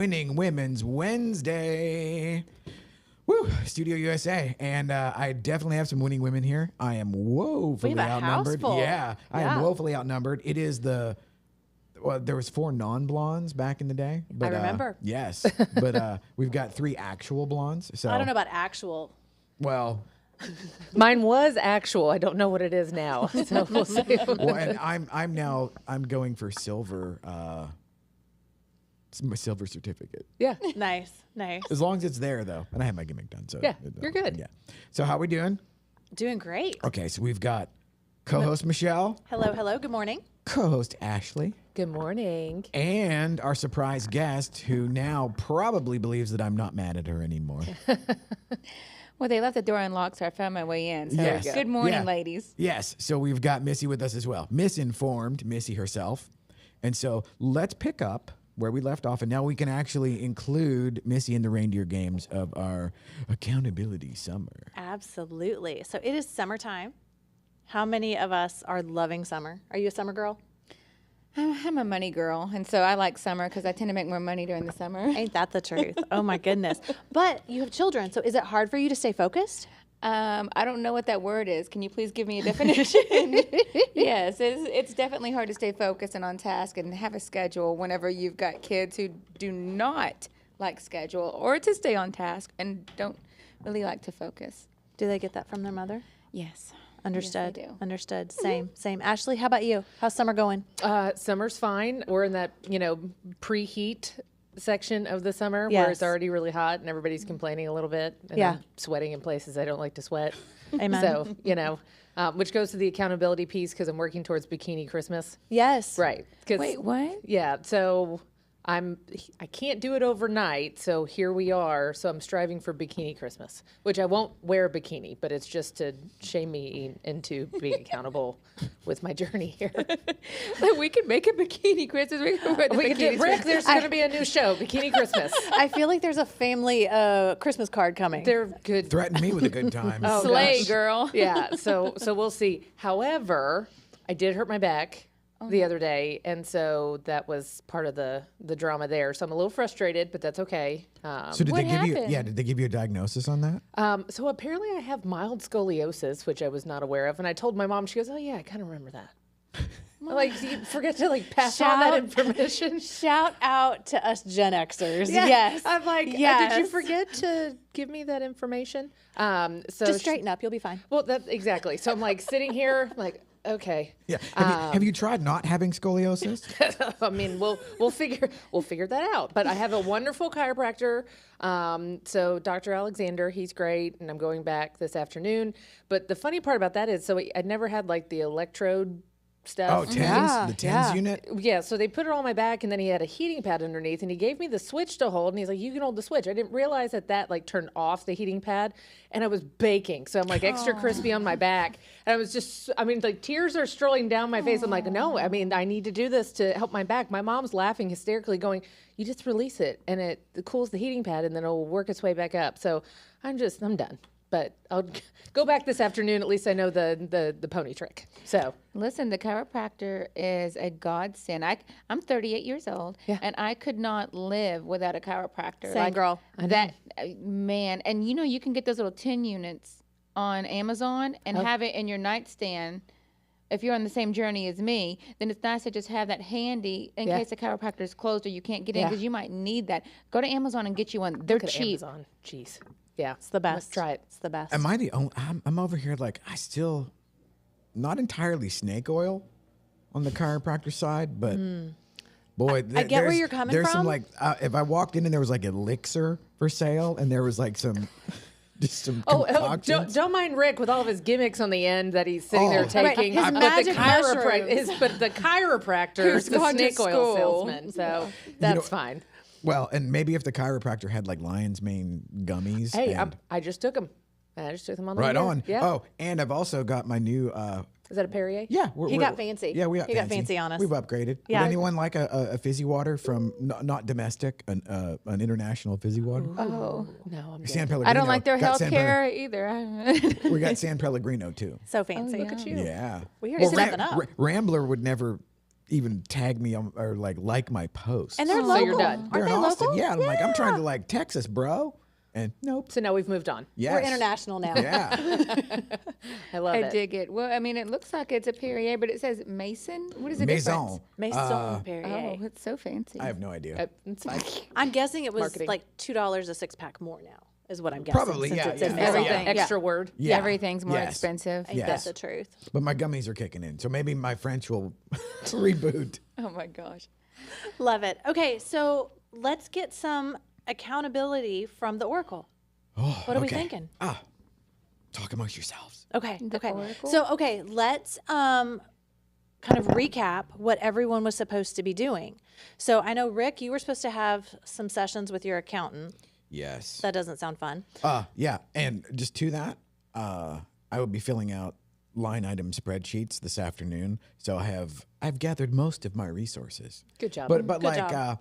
Winning Women's Wednesday. Woo, Studio USA. And I definitely have some winning women here. I am woefully outnumbered. Yeah, I am woefully outnumbered. It is there was 4 non-blondes back in the day. But, I remember. Yes, but we've got 3 actual blondes. So I don't know about actual. Well, mine was actual. I don't know what it is now. So we'll see. well, and I'm going for silver. My silver certificate. Yeah. Nice. As long as it's there, though, and I have my gimmick done. So yeah, you're good. Yeah. So how we doing? Doing great. Okay, so we've got co-host Michelle. Hello. Good morning. Co-host Ashley. Good morning. And our surprise guest, who now probably believes that I'm not mad at her anymore. Well, they left the door unlocked, so I found my way in. So Yes. good morning, Yeah. ladies. Yes. So we've got Missi with us as well. MissInformed, Missi herself. And so let's pick up where we left off, and now we can actually include Missi in the reindeer games of our accountability summer. Absolutely. So it is summertime. How many of us are loving summer? Are you a summer girl? I'm a money girl, and so I like summer because I tend to make more money during the summer. Ain't that the truth? Oh my goodness. But you have children, so is it hard for you to stay focused? I don't know what that word is. Can you please give me a definition? Yes, it's definitely hard to stay focused and on task and have a schedule whenever you've got kids who do not like schedule or to stay on task and don't really like to focus. Do they get that from their mother? Yes. Understood. Yes, I do. Understood. Same. Ashley, how about you? How's summer going? Summer's fine. We're in that, preheat section of the summer where Yes. it's already really hot and everybody's complaining a little bit. And Yeah. I'm sweating in places I don't like to sweat. Amen. So, which goes to the accountability piece because I'm working towards Bikini Christmas. Yes. Right. 'Cause- Wait, what? Yeah. So I can't do it overnight. So here we are. So I'm striving for Bikini Christmas, which I won't wear a bikini, but it's just to shame me into being accountable with my journey here. We could make a bikini Christmas. We could put the We bikinis. Rick, there's going to be a new show, Bikini Christmas. I feel like there's a family Christmas card coming. They're good. Threaten me with a good time. Oh, Slay, gosh. girl. Yeah, so we'll see. However, I did hurt my back the other day, and so that was part of the drama there. So I'm a little frustrated, but that's okay. So did What they give you? happened? Yeah, did they give you a diagnosis on that? So apparently I have mild scoliosis, which I was not aware of, and I told my mom. She goes, "Oh yeah, I kind of remember that." Like, you forget to pass on that information. Shout out to us Gen Xers. Yeah. Yes. I'm like, did you Yes. forget to give me that information? So Just straighten up. You'll be fine. Well, that exactly. So I'm like sitting here, like, okay. Yeah. Have you tried not having scoliosis? I mean, we'll figure that out. But I have a wonderful chiropractor. So Dr. Alexander, he's great, and I'm going back this afternoon. But the funny part about that is, so I'd never had the electrode stuff. Oh, TENS? Yeah, The TENS yeah. unit? Yeah, so they put it on my back, and then he had a heating pad underneath, and he gave me the switch to hold, and he's like, you can hold the switch. I didn't realize that turned off the heating pad, and I was baking, so I'm extra crispy on my back, and I was just, tears are strolling down my face. I'm like, no, I need to do this to help my back. My mom's laughing hysterically going, you just release it, and it cools the heating pad, and then it'll work its way back up. So I'm done. But I'll go back this afternoon. At least I know the pony trick. So Listen, the chiropractor is a godsend. I'm 38 years old, and I could not live without a chiropractor. Same girl. That man, and you can get those little 10 units on Amazon and have it in your nightstand. If you're on the same journey as me, then it's nice to just have that handy in case the chiropractor is closed or you can't get in because you might need that. Go to Amazon and get you one. They're look at cheap. Amazon. Jeez. Yeah. It's the best. Let's try it. It's the best. Am I the only? I'm over here I still not entirely snake oil on the chiropractor side, but boy, I get where you're coming there's from. some if I walked in and there was elixir for sale and there was some just some Oh, concoctions. don't mind Rick with all of his gimmicks on the end that he's sitting there Right, taking. his But magic mushrooms. but the chiropractor is Who's the gone to snake oil school. salesman. So that's fine. Well, and maybe if the chiropractor had lion's mane gummies. Hey, and, I just took them. I just took them on the right way here. on. Yeah. Oh, and I've also got my new. Is that a Perrier? Yeah, He got fancy. Yeah, we got He got fancy on us. We've upgraded. Yeah. Would anyone like a fizzy water from not domestic, an international fizzy water? Oh, No, I'm good. San Pellegrino. I don't like their Got health San care either. We got San Pellegrino too. So fancy. Look at you. Yeah. We heard something Ra- up. Rambler would never even tag me on, or like my posts. And they're local. So you're done. They're Aren't in they Austin. local? Yeah, and I'm like, I'm trying to like Texas, bro. And nope. So now we've moved on. Yes. We're international now. Yeah. I love I it. dig it. Well, I mean, it looks like it's a Perrier, but it says Mason. What is the Maison. difference? Maison Perrier. Oh, it's so fancy. I have no idea. It's fine. I'm guessing it was Marketing. like $2 a six pack more now, is what I'm guessing. Probably, since yeah, it says yeah. Maison. Everything. Extra word. Yeah. Everything's more Yes. expensive. Ain't Yes. that the truth? But my gummies are kicking in, so maybe my French will reboot. Oh my gosh. Love it. Okay, so let's get some accountability from the Oracle. Oh, What are we okay. thinking? Talk amongst yourselves. Okay. Okay. Oracle? So let's kind of recap what everyone was supposed to be doing. So I know, Rick, you were supposed to have some sessions with your accountant. Yes. That doesn't sound fun. Yeah, and just to that, I will be filling out line item spreadsheets this afternoon. So I've gathered most of my resources. Good job. But Good like job.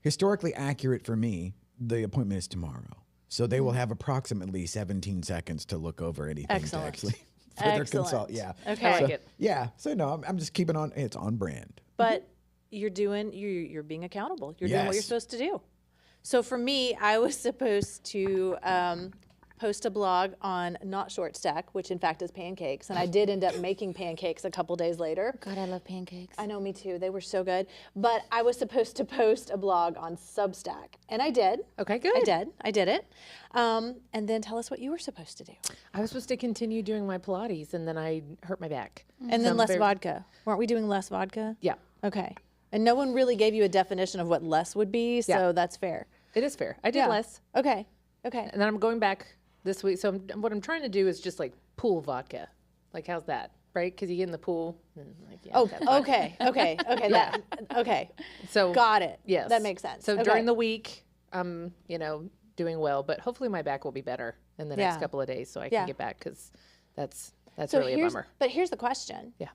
Historically accurate for me, the appointment is tomorrow. So they will have approximately 17 seconds to look over anything Excellent. to actually for their Excellent. consult. Yeah. Okay. I like So, it. yeah. So no, I'm just keeping on. It's on brand. But you're being accountable. You're doing what you're Yes. supposed to do. So for me, I was supposed to post a blog on Not Short Stack, which in fact is pancakes, and I did end up making pancakes a couple days later. God, I love pancakes. I know, me too. They were so good. But I was supposed to post a blog on Substack, and I did. Okay, good. I did it. And then tell us what you were supposed to do. I was supposed to continue doing my Pilates, and then I hurt my back. And So then I'm less very- vodka. Weren't we doing less vodka? Yeah, Okay. And no one really gave you a definition of what less would be, so Yeah. that's fair. it is fair. I did Yeah. less, Okay. Okay. and then I'm going back this week. So what I'm trying to do is just like pool vodka. Like, how's that? Right? Because you get in the pool. And like, yeah, Oh, that vodka. okay. Okay. So Got it. Yes, That makes sense. So Okay. during the week, I'm doing well, but hopefully my back will be better in the next Yeah. couple of days, so I Yeah. can get back because that's So really a bummer. But here's the question. Yeah.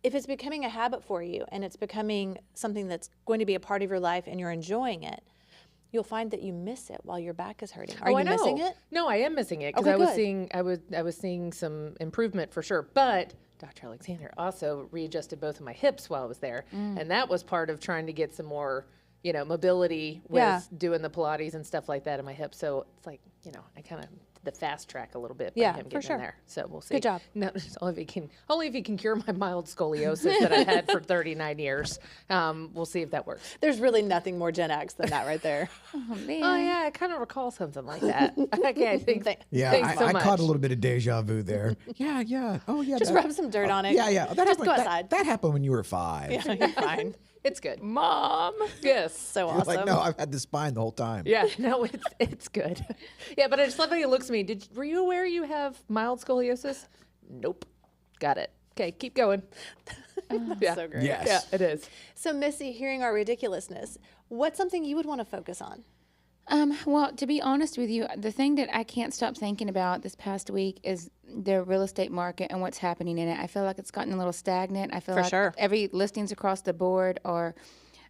If it's becoming a habit for you and it's becoming something that's going to be a part of your life and you're enjoying it, you'll find that you miss it while your back is hurting. Are Oh, I you missing know. it? No, I am missing it because Okay, I was good. seeing I was seeing some improvement for sure. But Dr. Alexander also readjusted both of my hips while I was there, and that was part of trying to get some more mobility with Yeah. doing the Pilates and stuff like that in my hips. So it's like I kind of did the fast track a little bit by Yeah, him for getting sure. in there. So we'll see. Good job. No, only if he can cure my mild scoliosis that I had for 39 years. We'll see if that works. There's really nothing more Gen X than that right there. Oh, man. Oh yeah, I kind of recall something like that. Okay, thanks. Yeah, Thanks so I much. caught a little bit of deja vu there. Yeah. Oh, yeah. Just rub some dirt on it. Yeah. That Just happened, go outside. That happened when you were 5. Yeah, you're fine. It's good. Mom. Yes. So You're awesome. like, no, I've had this spine the whole time. Yeah, no, it's good. Yeah, but I just love how he looks at me. Were you aware you have mild scoliosis? Nope. Got it. Okay, keep going. Yeah. So great. Yes. Yeah, it is. So, Missy, hearing our ridiculousness, what's something you would want to focus on? Well, to be honest with you, the thing that I can't stop thinking about this past week is the real estate market and what's happening in it. I feel like it's gotten a little stagnant. I feel For like sure. every listings across the board are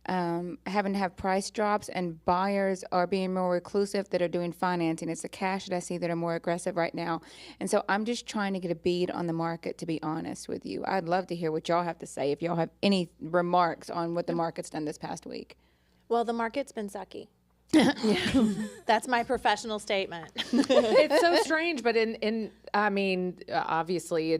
having to have price drops, and buyers are being more reclusive that are doing financing. It's the cash that I see that are more aggressive right now. And so I'm just trying to get a bead on the market, to be honest with you. I'd love to hear what y'all have to say, if y'all have any remarks on what the market's done this past week. Well, the market's been sucky. That's my professional statement. It's so strange, but obviously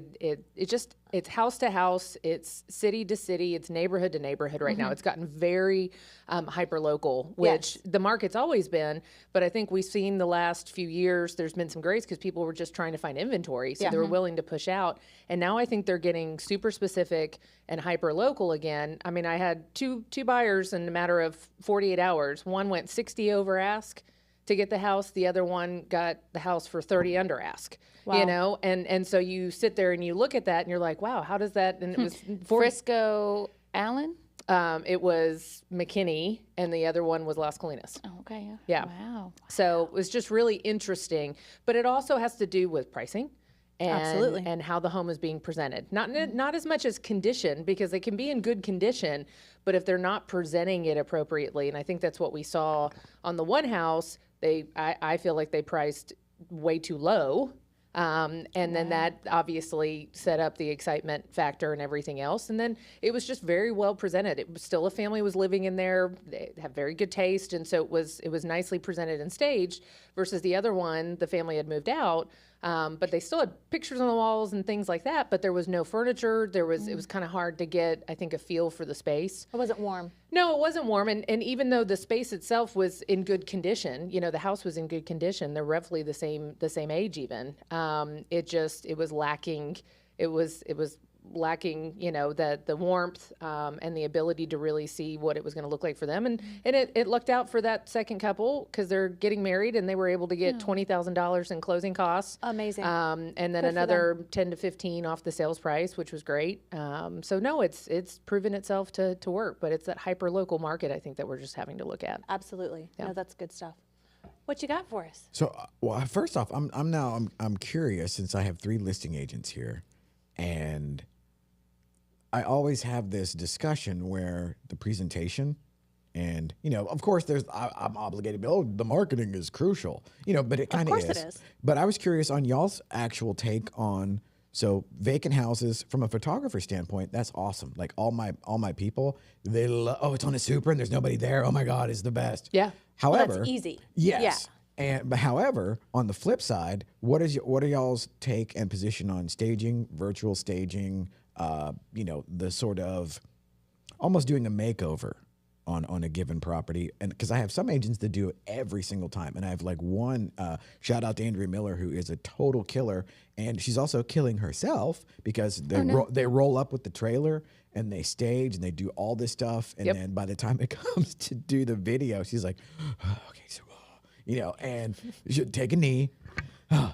it's house to house, it's city to city, it's neighborhood to neighborhood right now. It's gotten very hyper local, which Yes. the market's always been. But I think we've seen the last few years there's been some grace because people were just trying to find inventory, so they were willing to push out. And now I think they're getting super specific and hyper local again. I mean, I had two buyers in a matter of 48 hours. One went 60 over ask to get the house. The other one got the house for 30 under ask. Wow. And so you sit there and you look at that and you're like, wow, how does that? And it was Frisco Allen? it was McKinney, and the other one was Las Colinas. Oh, okay. Yeah. Wow. So it was just really interesting, but it also has to do with pricing. Absolutely. And how the home is being presented. Not as much as condition, because they can be in good condition, but if they're not presenting it appropriately, and I think that's what we saw on the one house, I feel like they priced way too low And then that obviously set up the excitement factor and everything else. And then it was just very well presented. It was still a family was living in there. They have very good taste. And so it was nicely presented and staged versus the other one, the family had moved out. But they still had pictures on the walls and things like that, but there was no furniture. It was kind of hard to get, I think, a feel for the space. It wasn't warm. No, it wasn't warm. And even though the space itself was in good condition, the house was in good condition. They're roughly the same age even. It was lacking. It was lacking, the warmth and the ability to really see what it was going to look like for them. And it looked out for that second couple because they're getting married and they were able to get $20,000 in closing costs. Amazing. And then another 10 to 15 off the sales price, which was great. So no, it's proven itself to work, but it's that hyper local market I think that we're just having to look at. Absolutely. Yeah. No, that's good stuff. What you got for us? So, first off, I'm curious since I have 3 listing agents here, and I always have this discussion where the presentation, and of course, I'm obligated. The marketing is crucial, but it kind of is. Of course it is. But I was curious on y'all's actual take on vacant houses from a photographer standpoint. That's awesome. Like all my people, they love. Oh, it's on a Super and there's nobody there. Oh my God, it's the best. Yeah. However, that's easy. Yes. Yeah. But however, on the flip side, what are y'all's take and position on staging, virtual staging? The sort of almost doing a makeover on a given property. And because I have some agents that do it every single time. And I have like one, shout out to Andrea Miller, who is a total killer. And she's also killing herself because they roll up with the trailer and they stage and they do all this stuff. And then by the time it comes to do the video, she's like, oh, okay, so, and you should take a knee,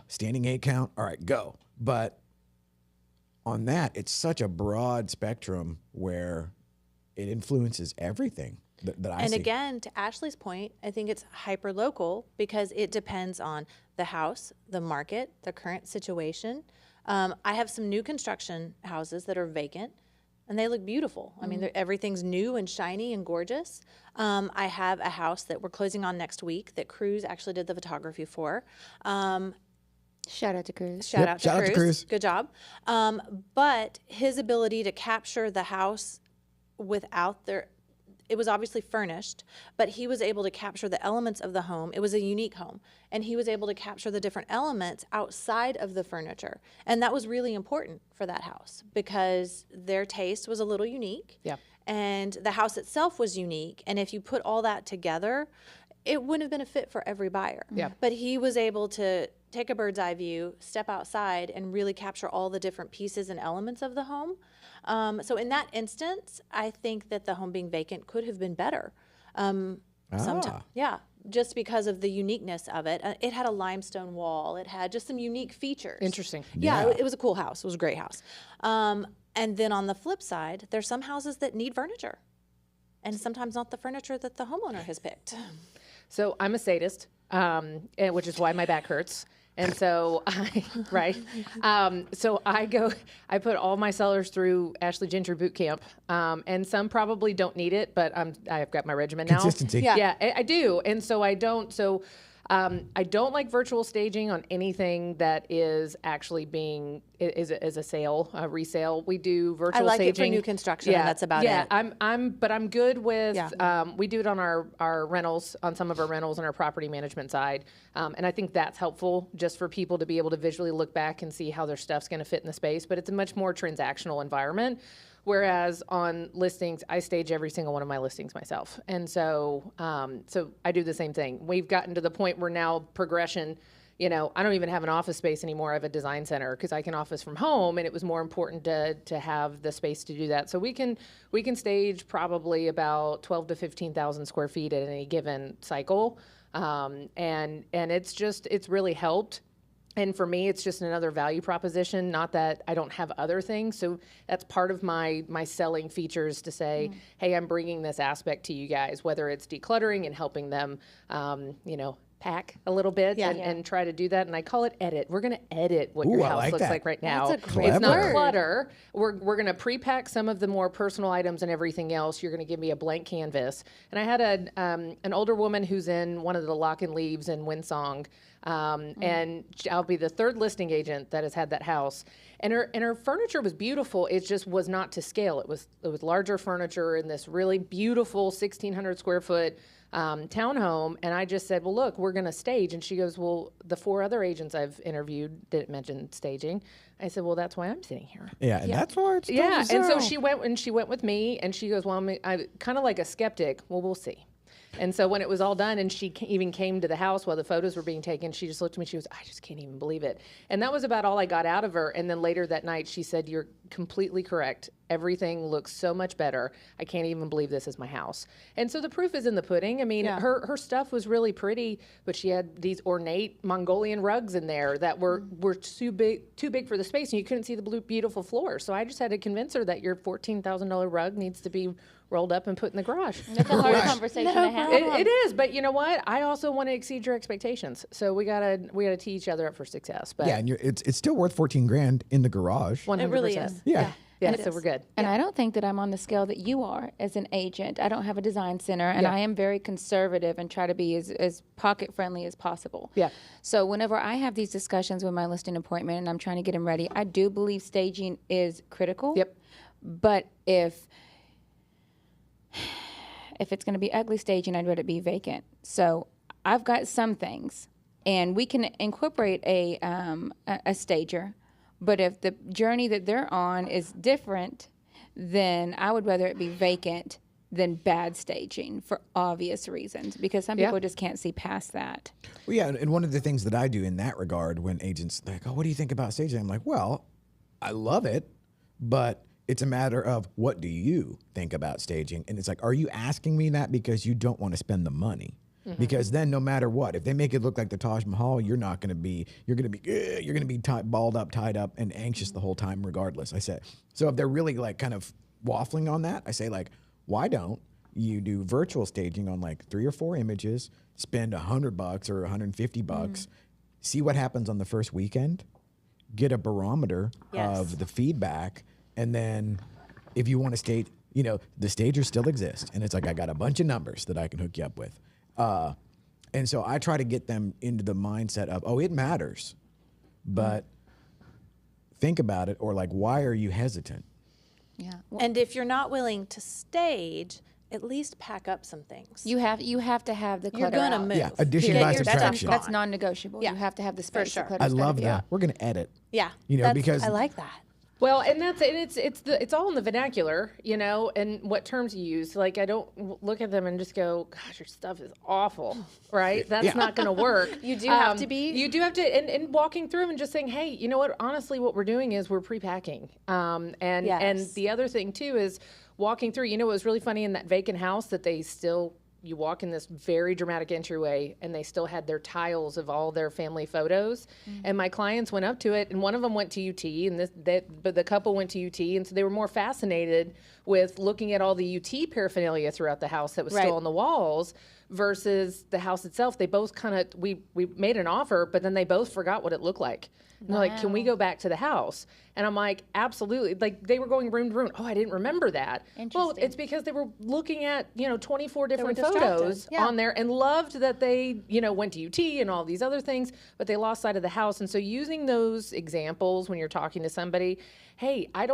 standing 8 count. All right, go. But on that, it's such a broad spectrum where it influences everything that I see. And again, to Ashley's point, I think it's hyper local because it depends on the house, the market, the current situation. I have some new construction houses that are vacant, and they look beautiful. I mean, everything's new and shiny and gorgeous. I have a house that we're closing on next week that Cruz actually did the photography for. Shout out to Cruz. Shout out to Cruz. Good job. But his ability to capture the house without it was obviously furnished, but he was able to capture the elements of the home. It was a unique home, and he was able to capture the different elements outside of the furniture. And that was really important for that house because their taste was a little unique. Yeah. And the house itself was unique. And if you put all that together, it wouldn't have been a fit for every buyer. Yeah. But he was able to take a bird's eye view, step outside, and really capture all the different pieces and elements of the home. So in that instance, I think that the home being vacant could have been better. Yeah, just because of the uniqueness of it. It had a limestone wall. It had just some unique features. Interesting. Yeah, it was a cool house. It was a great house. And then on the flip side, there's some houses that need furniture, and sometimes not the furniture that the homeowner has picked. So I'm a sadist, which is why my back hurts. And so so I put all my sellers through Ashley Gentry boot camp. And some probably don't need it, but I've got my regimen now. Consistency. Yeah, I do. And so I don't like virtual staging on anything that is actually is a sale, a resale. We do virtual staging. I like it for new construction, and that's about it. I'm good with, we do it on our rentals, on some of our rentals on our property management side. And I think that's helpful just for people to be able to visually look back and see how their stuff's going to fit in the space. But it's a much more transactional environment. Whereas on listings, I stage every single one of my listings myself. And so I do the same thing. We've gotten to the point where now progression, I don't even have an office space anymore. I have a design center because I can office from home, and it was more important to have the space to do that. So we can stage probably about 12 to 15,000 square feet at any given cycle. And it's really helped. And for me, it's just another value proposition, not that I don't have other things. So that's part of my selling features to say, hey, I'm bringing this aspect to you guys, whether it's decluttering and helping them, pack a little bit and try to do that. And I call it edit. We're going to edit what your house looks like right now. That's a great It's not word. clutter. We're going to pre-pack some of the more personal items and everything else. You're going to give me a blank canvas. And I had an older woman who's in one of the Lock and Leaves in Windsong. And I'll be the third listing agent that has had that house. And her furniture was beautiful. It just was not to scale. It was larger furniture in this really beautiful 1,600 square foot townhome. And I just said, well, look, we're going to stage. And she goes, well, the 4 other agents I've interviewed didn't mention staging. I said, well, that's why I'm sitting here. Yeah, and that's why it's And so she went with me, and she goes, well, I'm kind of like a skeptic. Well, we'll see. And so when it was all done and she even came to the house while the photos were being taken, she just looked at me, she goes, I just can't even believe it. And that was about all I got out of her. And then later that night she said, you're completely correct. Everything looks so much better. I can't even believe this is my house. And so the proof is in the pudding. I mean, her stuff was really pretty, but she had these ornate Mongolian rugs in there that were too big for the space, and you couldn't see the beautiful floor. So I just had to convince her that your $14,000 rug needs to be rolled up and put in the garage. That's a hard conversation to have. It is, but you know what? I also want to exceed your expectations. So we gotta tee each other up for success. But and it's still worth $14,000 in the garage. 100%. It really is. Yeah. Yeah, so we're good. And I don't think that I'm on the scale that you are as an agent. I don't have a design center, and I am very conservative and try to be as pocket friendly as possible. Yeah. So whenever I have these discussions with my listing appointment and I'm trying to get them ready, I do believe staging is critical. Yep. But if it's going to be ugly staging, I'd rather it be vacant. So I've got some things, and we can incorporate a stager. But if the journey that they're on is different, then I would rather it be vacant than bad staging for obvious reasons, because some people just can't see past that. Well, yeah, and one of the things that I do in that regard when agents like, oh, what do you think about staging? I'm like, well, I love it, but it's a matter of what do you think about staging? And it's like, are you asking me that because you don't want to spend the money? Because then no matter what, if they make it look like the Taj Mahal, you're going to be balled up, tied up, and anxious the whole time regardless. I said, so if they're really like kind of waffling on that, I say like, why don't you do virtual staging on like 3 or 4 images, spend $100 or $150, see what happens on the first weekend, get a barometer of the feedback, and then if you want to stage, the stagers still exist. And it's like, I got a bunch of numbers that I can hook you up with. And so I try to get them into the mindset of, oh, it matters, but think about it, or like, why are you hesitant? Yeah. And if you're not willing to stage, at least pack up some things. You have to have the clutter. You're gonna out. move. Yeah, addition by subtraction. That's non-negotiable. Yeah. You have to have the space. sure. The clutter's I gotta love be that. out. We're going to edit. Yeah. Because I like that. Well, and it's all in the vernacular, and what terms you use. Like, I don't look at them and just go, gosh, your stuff is awful, right? That's not going to work. You do have to be. You do have to, and walking through and just saying, hey, you know what? Honestly, what we're doing is we're pre-packing. And the other thing too is walking through. It was really funny in that vacant house that you walk in this very dramatic entryway, and they still had their tiles of all their family photos. And my clients went up to it, and one of them went to UT, and but the couple went to UT, and so they were more fascinated with looking at all the UT paraphernalia throughout the house that was still on the walls versus the house itself. They both we made an offer, but then they both forgot what it looked like. And they're like, can we go back to the house? And I'm like, absolutely. Like, they were going room to room. Oh, I didn't remember that. Well, it's because they were looking at, 24 different photos on there and loved that they, went to UT and all these other things, but they lost sight of the house. And so using those examples when you're talking to somebody, hey, I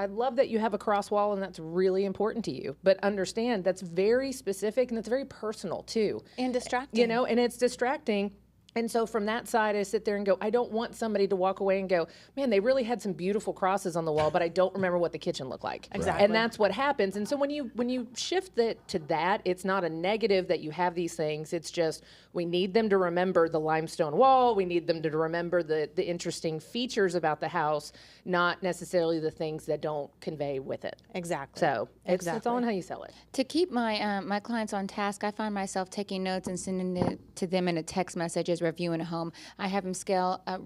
love that you have a cross wall and that's really important to you, but understand that's very specific and that's very personal too. And distracting. And it's distracting. And so from that side, I sit there and go, I don't want somebody to walk away and go, man, they really had some beautiful crosses on the wall, but I don't remember what the kitchen looked like. Exactly. And that's what happens. And so when you shift it to that, it's not a negative that you have these things. It's just we need them to remember the limestone wall. We need them to remember the interesting features about the house, not necessarily the things that don't convey with it. Exactly. So it's all in how you sell it. To keep my my clients on task, I find myself taking notes and sending it to them in a text message as is reviewing a home. I have them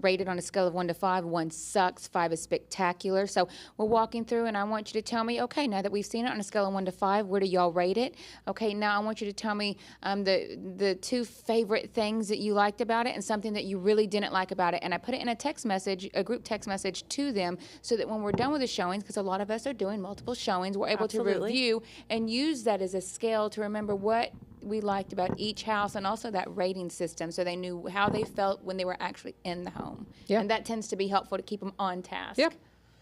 rated on a scale of 1 to 5. 1 sucks, 5 is spectacular. So we're walking through, and I want you to tell me, okay, now that we've seen it on a scale of 1 to 5, where do y'all rate it? Okay, now I want you to tell me the 2 favorite things that you liked about it and something that you really didn't like about it. And I put it in a group text message to them, so that when we're done with the showings, because a lot of us are doing multiple showings, we're able to review and use that as a scale to remember what we liked about each house, and also that rating system, so they knew how they felt when they were actually in the home. Yeah. And that tends to be helpful to keep them on task. Yep,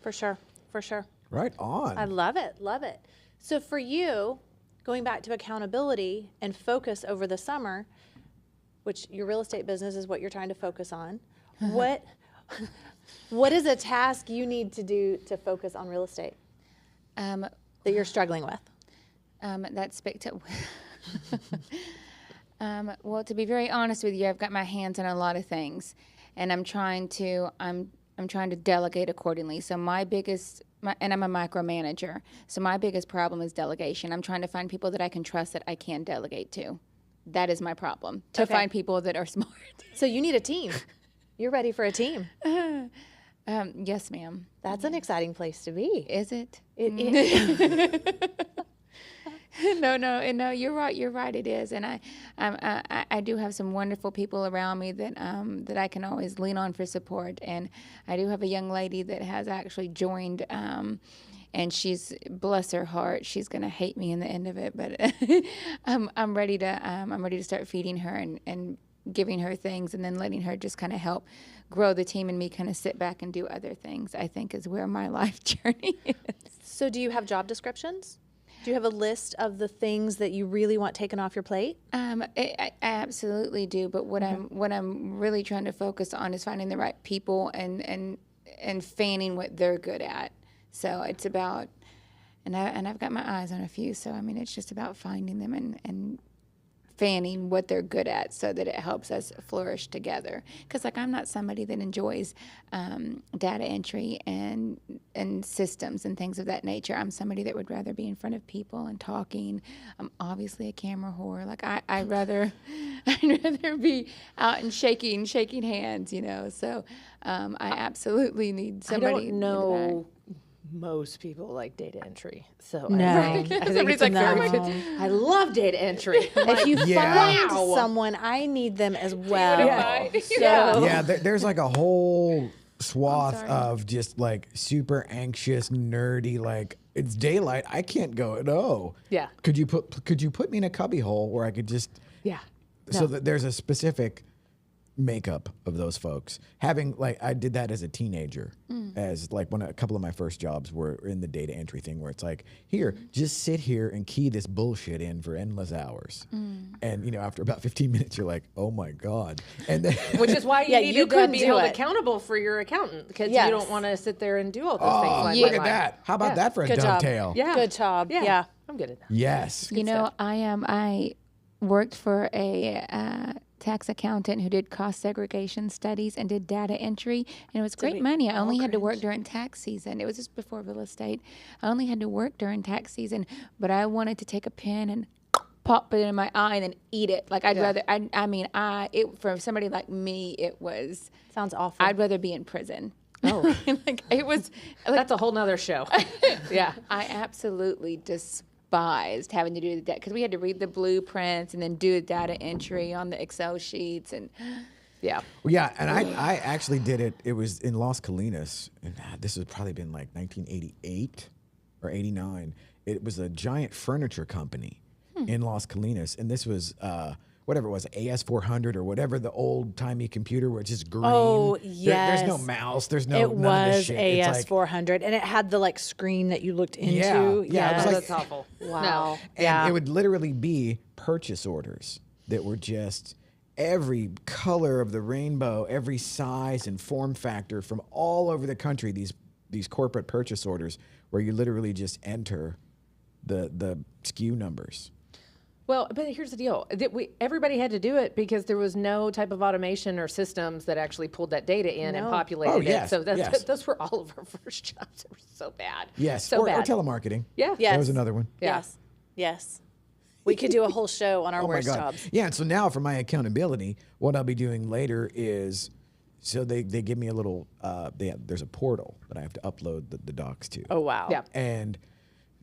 for sure. Right on. I love it. So for you, going back to accountability and focus over the summer, which your real estate business is what you're trying to focus on, what is a task you need to do to focus on real estate that you're struggling with? That's spectacular. Well, to be very honest with you, I've got my hands on a lot of things, and I'm trying to delegate accordingly. So and I'm a micromanager. So my biggest problem is delegation. I'm trying to find people that I can trust that I can delegate to. That is my problem. To find people that are smart. So you need a team. You're ready for a team. Yes, ma'am. That's an exciting place to be. Is it? No, you're right. It is, and I do have some wonderful people around me that I can always lean on for support. And I do have a young lady that has actually joined, and she's, bless her heart, she's gonna hate me in the end of it. But I'm ready to start feeding her and giving her things, and then letting her just kind of help grow the team, and me kind of sit back and do other things, I think is where my life journey is. So do you have job descriptions? Do you have a list of the things that you really want taken off your plate? I absolutely do, but what I'm really trying to focus on is finding the right people and fanning what they're good at. So it's about, and I've got my eyes on a few, so I mean it's just about finding them and fanning what they're good at, so that it helps us flourish together. Because I'm not somebody that enjoys data entry and systems and things of that nature. I'm somebody that would rather be in front of people and talking. I'm obviously a camera whore. I'd rather be out and shaking hands, So I absolutely need somebody. I don't know most people like data entry, so no. I think it's like very good. I love data entry. If you find someone, I need them as well. There's like a whole swath of just like super anxious, nerdy, like it's daylight, I can't go. No. Yeah. Could you put me in a cubby hole where I could just so that there's a specific makeup of those folks. Having I did that as a teenager, as when a couple of my first jobs were in the data entry thing, where it's like, here, just sit here and key this bullshit in for endless hours. And after about 15 minutes, you're like, oh my God. And then which is why you needed to be held accountable for your accountant, because you don't want to sit there and do all those things. Look at that. How about that for a dovetail? Yeah. Good job. Yeah. I'm good at that. Yes. I worked for a tax accountant who did cost segregation studies and did data entry, and it was great money. I only had to work during tax season. It was just before real estate. I only had to work during tax season, but I wanted to take a pen and pop it in my eye and then eat it. I'd rather. For somebody like me, it was sounds awful. I'd rather be in prison. Oh, it was. That's a whole nother show. Yeah, I absolutely despised having to do that, because we had to read the blueprints and then do the data entry on the Excel sheets and and I actually did it. It was in Las Colinas, and this has probably been 1988 or 89. It was a giant furniture company in Las Colinas, and this was whatever it was, AS400 or whatever, the old-timey computer where it's just green. Oh, yes. There's no mouse. There's no It none of this was shit. AS400, and it had the screen that you looked into. Yeah. It was that's awful. Wow. And it would literally be purchase orders that were just every color of the rainbow, every size and form factor from all over the country, these corporate purchase orders where you literally just enter the SKU numbers. Well, but here's the deal. Everybody had to do it because there was no type of automation or systems that actually pulled that data in and populated it. So those were all of our first jobs. They were so bad. Yes, so or bad. telemarketing. Yeah. Yes. That was another one. Yes. Yes. We could do a whole show on our Oh my worst God. jobs. Yeah, and so now for my accountability, what I'll be doing later is, so they give me a little, there's a portal that I have to upload the docs to. Oh, wow. Yeah. And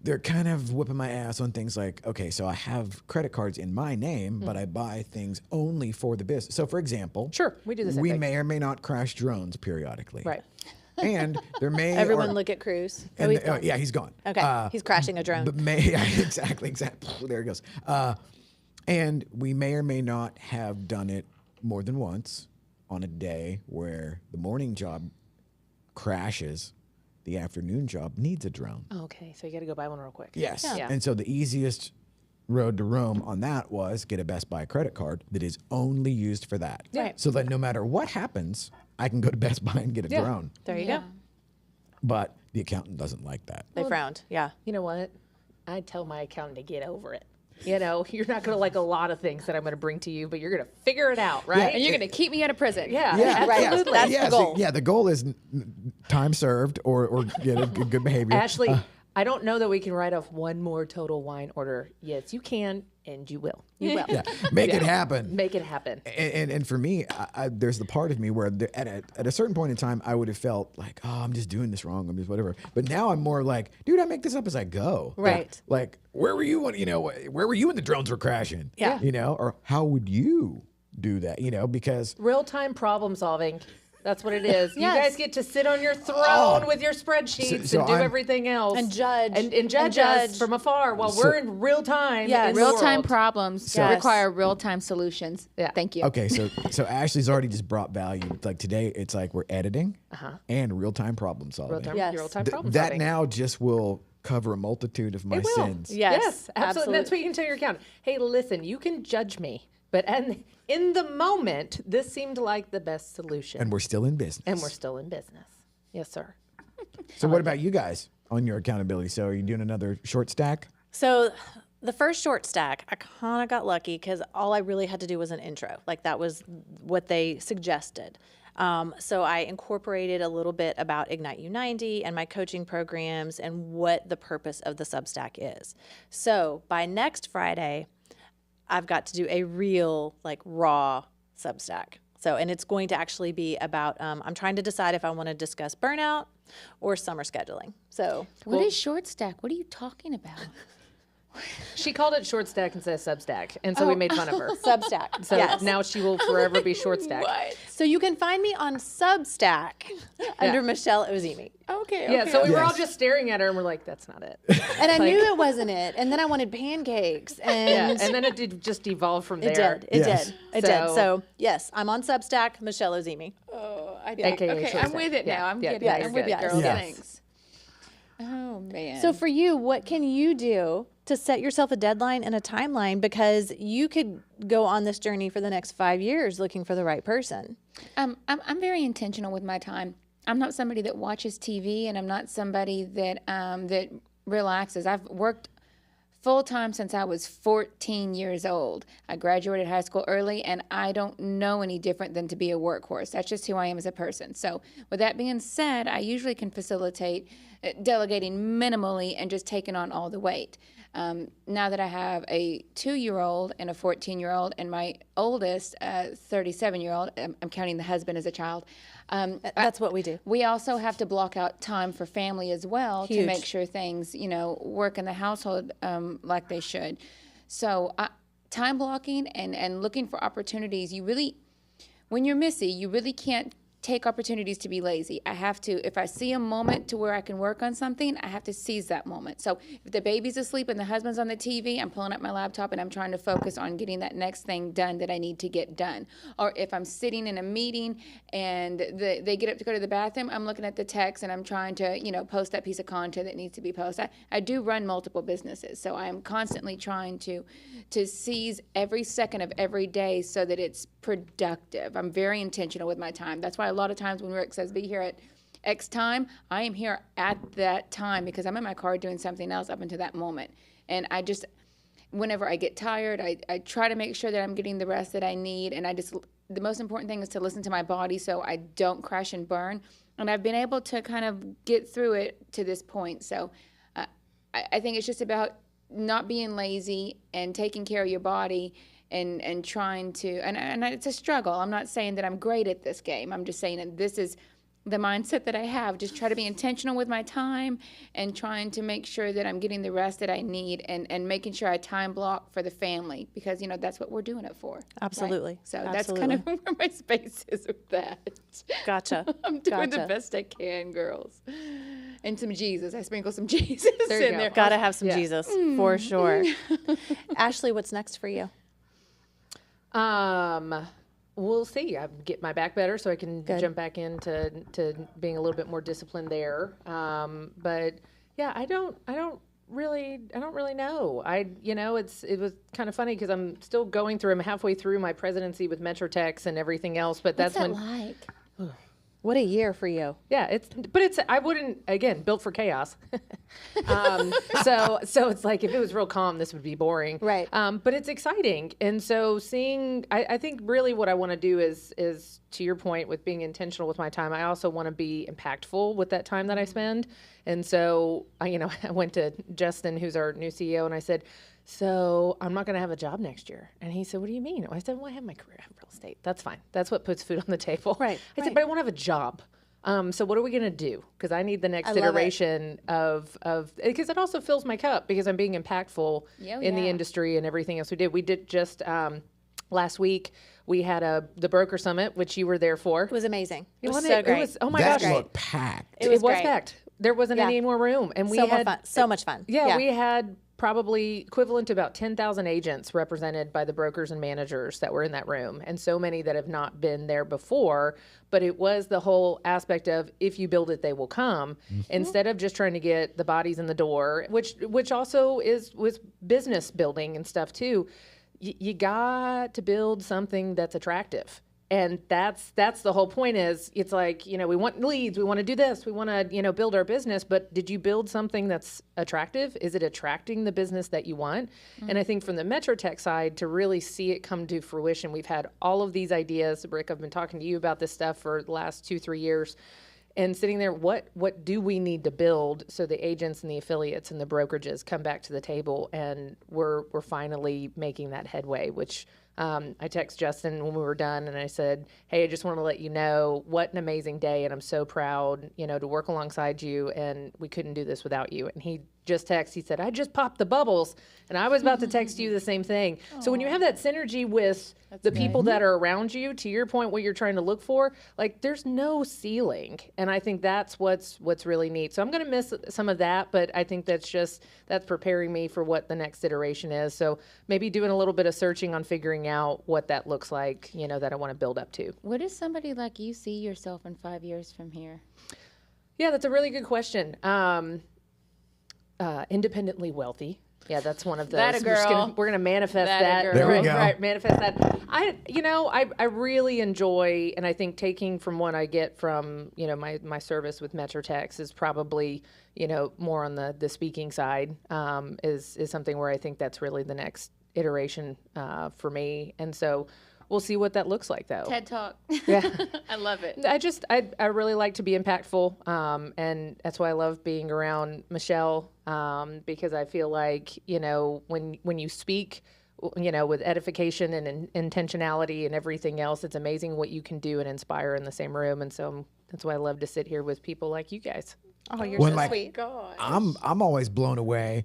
they're kind of whipping my ass on things like, okay, so I have credit cards in my name, but I buy things only for the business. So for example, Sure, we do the same we thing. may or may not crash drones periodically. Right. And there may Everyone look at Cruz. Oh, and he's gone. yeah, he's gone. Okay, he's crashing a drone. But exactly. There it goes. And we may or may not have done it more than once on a day where the morning job crashes, the afternoon job needs a drone. Okay, so you got to go buy one real quick. Yes. Yeah. And so the easiest road to Rome on that was get a Best Buy credit card that is only used for that. Right. So that no matter what happens, I can go to Best Buy and get a drone. There you go. But the accountant doesn't like that. They frowned. Yeah. You know what? I'd tell my accountant to get over it. You know, you're not going to like a lot of things that I'm going to bring to you, but you're going to figure it out, right? And you're going to keep me out of prison. Yeah, Yeah, absolutely. That's the goal. Yeah, the goal is time served or get a good behavior. Ashley, I don't know that we can write off one more total wine order. Yes, you can, and you will. You will. Yeah, make it happen. Make it happen. And for me, there's the part of me where at a certain point in time, I would have felt like, oh, I'm just doing this wrong. I'm just whatever. But now I'm more like, dude, I make this up as I go. Right. Like where were you when, where were you when the drones were crashing? Yeah. Or how would you do that? Because Real-time problem solving. That's what it is. You Yes. guys get to sit on your throne with your spreadsheets So and do I'm- everything else. And judge. And judge us from afar while we're in real time. Yes. in the Real-time world. problems Yes. require real-time solutions. Yeah. Thank you. okay, so Ashley's already just brought value. Like today, it's like we're editing and real-time problem solving. Real-time, Yes. real-time Th- problem that solving. now just will cover a multitude of my It will. sins. Yes, absolutely. That's what you can tell your accountant. Hey, listen, you can judge me, but in the moment, this seemed like the best solution. And we're still in business. And we're still in business. Yes, sir. So what about you guys on your accountability? So are you doing another short stack? So the first short stack, I kind of got lucky because all I really had to do was an intro. Like that was what they suggested. So I incorporated a little bit about Ignite U90 and my coaching programs and what the purpose of the Substack is. So by next Friday, I've got to do a real, like, raw Substack. So, and it's going to actually be about, I'm trying to decide if I want to discuss burnout or summer scheduling. So, What is short stack? What are you talking about? She called it short stack instead of substack, and so we made fun of her. Substack. So yes. now she will forever be short stack. So you can find me on Substack under Michelle Ozimi. Okay. Yeah, so we were all Yes. just staring at her and we're like, that's not it. And I knew it wasn't it. And then I wanted pancakes. Yeah, And and then it did just evolve from there. it did. It Yes. did. It did. So- So, yes, I'm on Substack, Michelle Ozimi. Oh, I AKA Okay, short I'm stack. with it Yeah, now. I'm yeah, getting yeah, it. you're I'm with good. it, girl. Yes. Thanks. Oh, man. So for you, what can you do to set yourself a deadline and a timeline? Because you could go on this journey for the next 5 years looking for the right person. I'm very intentional with my time. I'm not somebody that watches TV, and I'm not somebody that that relaxes. I've worked full time since I was 14 years old. I graduated high school early, and I don't know any different than to be a workhorse. That's just who I am as a person. So, with that being said, I usually can facilitate delegating minimally and just taking on all the weight. Now that I have a 2-year-old and a 14-year-old, and my oldest 37-year-old, I'm counting the husband as a child. That's what we do. We also have to block out time for family as well to Huge. make sure things, work in the household like they should. So time blocking and looking for opportunities. When you're Missy, you really can't take opportunities to be lazy. I have to, if I see a moment to where I can work on something, I have to seize that moment. So if the baby's asleep and the husband's on the TV, I'm pulling up my laptop and I'm trying to focus on getting that next thing done that I need to get done. Or if I'm sitting in a meeting and they get up to go to the bathroom, I'm looking at the text and I'm trying to, post that piece of content that needs to be posted. I do run multiple businesses, so I'm constantly trying to seize every second of every day so that it's productive. I'm very intentional with my time. That's why a lot of times when Rick says be here at X time, I am here at that time because I'm in my car doing something else up until that moment. And whenever I get tired, I try to make sure that I'm getting the rest that I need. And the most important thing is to listen to my body so I don't crash and burn. And I've been able to kind of get through it to this point. So I think it's just about not being lazy and taking care of your body and trying to, and it's a struggle. I'm not saying that I'm great at this game. I'm just saying that this is the mindset that I have. Just try to be intentional with my time and trying to make sure that I'm getting the rest that I need and making sure I time block for the family, because, that's what we're doing it for. Absolutely. Right? So Absolutely. that's kind of where my space is with that. Gotcha. I'm doing the best I can, girls. And some Jesus. I sprinkle some Jesus in there. Gotta have some Jesus for sure. Ashley, what's next for you? We'll see. I get my back better so I can jump back into being a little bit more disciplined there. But yeah, I don't really know. It was kind of funny because I'm still going through. I'm halfway through my presidency with Metrotex and everything else. But What's that's that when. like? What a year for you. Yeah, I wouldn't, again, built for chaos. So it's like, if it was real calm, this would be boring. Right. But it's exciting. And so I think really what I want to do is to your point with being intentional with my time, I also want to be impactful with that time that I spend. And so, I went to Justin, who's our new CEO, and I said, so I'm not going to have a job next year. And he said, what do you mean? I said, well, I have my career, I have real estate. That's fine. That's what puts food on the table. Right. I said, but I want to have a job. So what are we going to do? Because I need the next iteration of because it also fills my cup because I'm being impactful in the industry and everything else we did. We did just last week. We had the broker summit, which you were there for. It was amazing. It was so great. It was, oh my That gosh. looked packed. It was great. packed. There wasn't any more room. And we had fun. So much fun. Yeah, we had probably equivalent to about 10,000 agents represented by the brokers and managers that were in that room, and so many that have not been there before. But it was the whole aspect of, if you build it, they will come, instead of just trying to get the bodies in the door, which also is with business building and stuff too. You got to build something that's attractive. And that's the whole point. Is it's like, we want leads, we want to do this, we want to, build our business, but did you build something that's attractive? Is it attracting the business that you want? And I think from the Metrotech side, to really see it come to fruition, we've had all of these ideas. Rick, I've been talking to you about this stuff for the last 2-3 years, and sitting there, what do we need to build so the agents and the affiliates and the brokerages come back to the table, and we're finally making that headway, which I text Justin when we were done, and I said, hey, I just want to let you know what an amazing day, and I'm so proud, to work alongside you, and we couldn't do this without you. And he just texted, he said, I just popped the bubbles, and I was about to text you the same thing. So when you have that synergy with the people that are around you, to your point, what you're trying to look for, like, there's no ceiling. And I think that's what's really neat. So I'm going to miss some of that, but I think that's preparing me for what the next iteration is. So maybe doing a little bit of searching on figuring out what that looks like, that I want to build up to. Where does somebody like you see yourself in 5 years from here? Yeah, that's a really good question. Independently wealthy. Yeah, that's one of those. That a girl. We're gonna manifest that. There we go. Right, manifest that. I really enjoy, and I think taking from what I get from my service with Metrotex is probably more on the speaking side, is something where I think that's really the next iteration for me, and so we'll see what that looks like, though. TED Talk. Yeah. I love it. I really like to be impactful, and that's why I love being around Michelle, because I feel like, when you speak, with edification and intentionality and everything else, it's amazing what you can do and inspire in the same room. And so that's why I love to sit here with people like you guys. Oh, you're When so my- sweet. God. I'm always blown away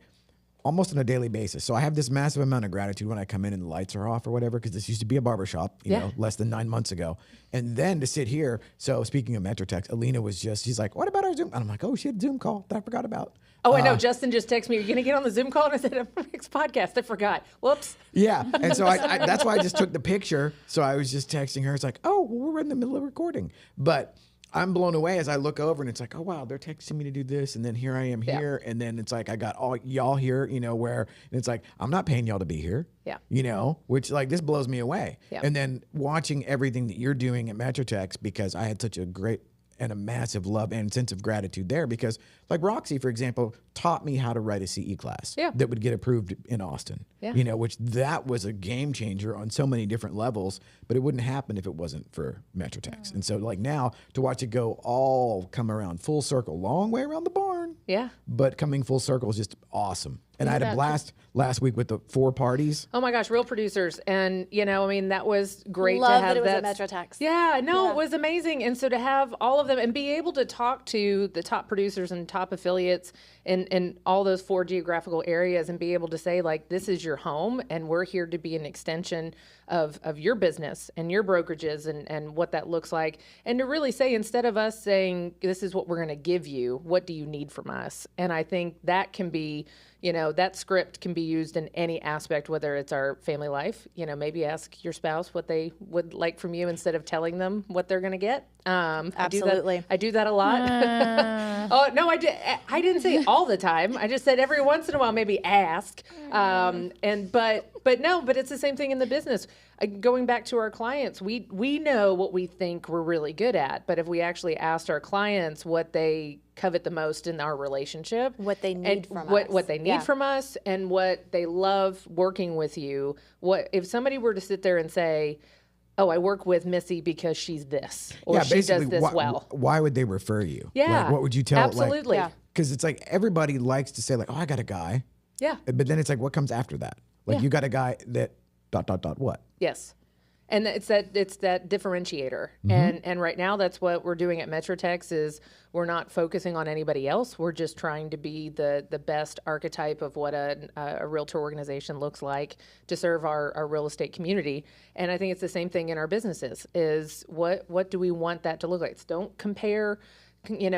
almost on a daily basis. So I have this massive amount of gratitude when I come in and the lights are off or whatever, because this used to be a barbershop, less than 9 months ago. And then to sit here. So speaking of Metrotex, Alina she's like, what about our Zoom? And I'm like, oh, she had a Zoom call that I forgot about. Oh, I know. Justin just texted me, are you going to get on the Zoom call? And I said, next podcast. I forgot. Whoops. Yeah. And so I that's why I just took the picture. So I was just texting her. It's like, oh, well, we're in the middle of recording. But I'm blown away as I look over and it's like, oh, wow, they're texting me to do this. And then here I am here. And then it's like, I got all y'all here, where and it's like, I'm not paying y'all to be here. Yeah. Which like this blows me away. Yeah. And then watching everything that you're doing at Metrotex, because I had such a great and a massive love and sense of gratitude there, because like Roxy, for example, taught me how to write a CE class that would get approved in Austin, which that was a game changer on so many different levels, but it wouldn't happen if it wasn't for Metrotex. And so like now to watch it go all come around full circle, long way around the barn. Yeah. But coming full circle is just awesome. And I had a blast last week with the 4 parties. Oh my gosh, real producers. And, that was great Love to have that it was that. at Metro Tex. Yeah, no, it was amazing. And so to have all of them and be able to talk to the top producers and top affiliates in all those 4 geographical areas and be able to say, like, this is your home and we're here to be an extension of your business and your brokerages and what that looks like. And to really say, instead of us saying, this is what we're going to give you, what do you need from us? And I think that can be, that script can be used in any aspect, whether it's our family life, maybe ask your spouse what they would like from you instead of telling them what they're going to get. Absolutely. I do that a lot. Oh, no, I didn't say all the time. I just said every once in a while, maybe ask. But it's the same thing in the business. Going back to our clients, we know what we think we're really good at, but if we actually asked our clients what they covet the most in our relationship, what they need from us, what they need from us, and what they love working with you. What if somebody were to sit there and say, "Oh, I work with Missi because she's this, or she does this well." Why would they refer you? Yeah, like, what would you tell? Absolutely, because it's like everybody likes to say like, "Oh, I got a guy." Yeah, but then it's like, what comes after that? Like you got a guy that ... what? Yes. And it's that differentiator. And right now that's what we're doing at Metro Tex is we're not focusing on anybody else. We're just trying to be the best archetype of what a realtor organization looks like to serve our real estate community. And I think it's the same thing in our businesses is what do we want that to look like? Don't compare.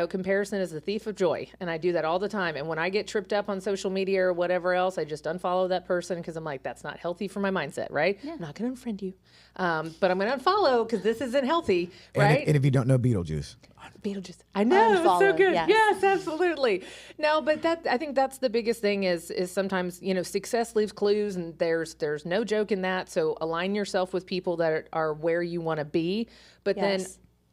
Comparison is the thief of joy. And I do that all the time. And when I get tripped up on social media or whatever else, I just unfollow that person because I'm like, that's not healthy for my mindset, right? Yeah. I'm not going to unfriend you. But I'm going to unfollow because this isn't healthy, right? And if you don't know Beetlejuice. Beetlejuice. I know, it's so good. Yes. Yes, absolutely. No, but I think that's the biggest thing is sometimes, success leaves clues and there's no joke in that. So align yourself with people that are where you want to be. But then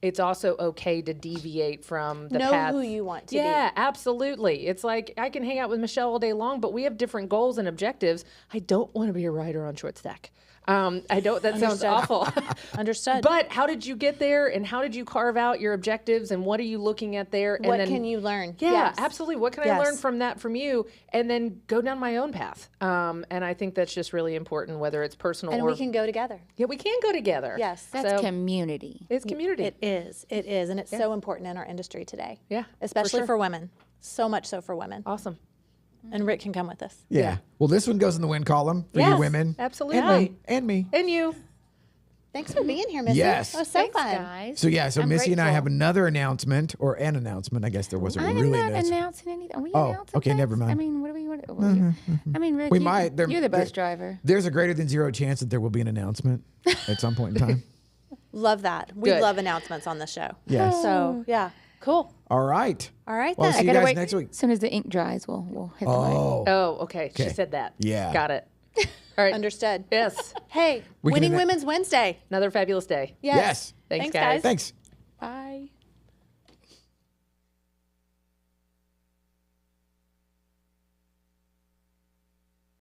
it's also okay to deviate from the path. Know who you want to be. Yeah, absolutely. It's like I can hang out with Michelle all day long, but we have different goals and objectives. I don't want to be a writer on Short Stack. I don't. That sounds awful. Understood. But how did you get there, and how did you carve out your objectives, and what are you looking at there? And what then, can you learn? Yeah, Yes. absolutely. What can I learn from you, and then go down my own path? And I think that's just really important, whether it's personal And or we can go together. Yeah, we can go together. Yes. That's community. It's community. It is, and it's so important in our industry today. Yeah, especially for women. So much so for women. Awesome. And Rick can come with us. Yeah. Well, this one goes in the win column for you women. Absolutely. And me. And you. Thanks for being here, Missi. Yes. That was so fun. Guys. So I'm Missi and I grateful. have another announcement, or an announcement. I guess there wasn't really I'm an not announcement. announcing anything. Are we Oh, announcing okay, things? never mind. I mean, what do we want? I mean, Rick, We you, might. You're the bus driver. There's a greater than 0 chance that there will be an announcement at some point in time. Love that. We Good. love announcements on the show. Yes. So, yeah. Cool. All right. All right, Well, then. see you Gotta guys wait. next week. As soon as the ink dries, we'll hit the mic. Oh, okay. She said that. Yeah. Got it. All right. Understood. Yes. Hey, We can Winning annou- Women's Wednesday. Another fabulous day. Yes. Yes. Thanks, Thanks, guys. guys. Thanks. Bye.